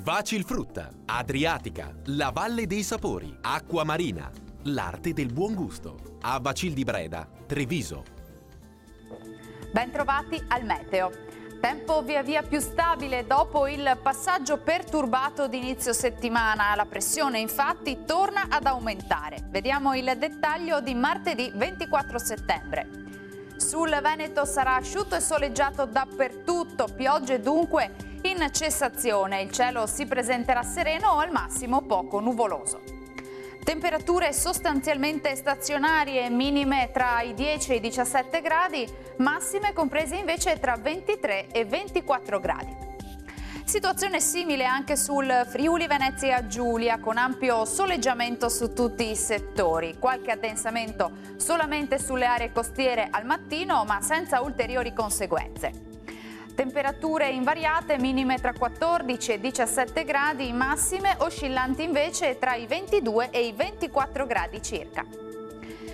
Vacilfrutta, Adriatica, la Valle dei Sapori, Acqua Marina, l'arte del buon gusto. A Vacil di Breda, Treviso. Bentrovati al meteo. Tempo via via più stabile dopo il passaggio perturbato di inizio settimana. La pressione infatti torna ad aumentare. Vediamo il dettaglio di martedì 24 settembre. Sul Veneto sarà asciutto e soleggiato dappertutto, piogge dunque in cessazione. Il cielo si presenterà sereno o al massimo poco nuvoloso. Temperature sostanzialmente stazionarie, minime tra i 10 e i 17 gradi, massime comprese invece tra 23 e 24 gradi. Situazione simile anche sul Friuli Venezia Giulia, con ampio soleggiamento su tutti i settori. Qualche addensamento solamente sulle aree costiere al mattino, ma senza ulteriori conseguenze. Temperature invariate, minime tra 14 e 17 gradi, massime oscillanti invece tra i 22 e i 24 gradi circa.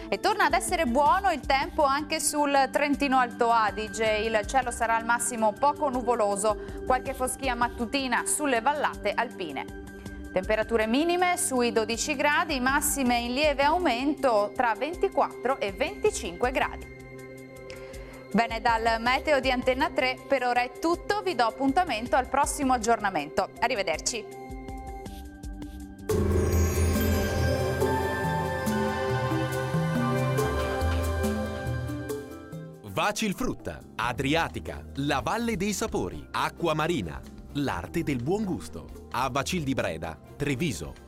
E torna ad essere buono il tempo anche sul Trentino Alto Adige. Il cielo sarà al massimo poco nuvoloso, qualche foschia mattutina sulle vallate alpine. Temperature minime sui 12 gradi, massime in lieve aumento tra 24 e 25 gradi. Bene, dal meteo di Antenna 3 per ora è tutto, vi do appuntamento al prossimo aggiornamento. Arrivederci. Vacilfrutta, Adriatica, la Valle dei Sapori, Acqua Marina, l'arte del buon gusto. A Vacil di Breda, Treviso.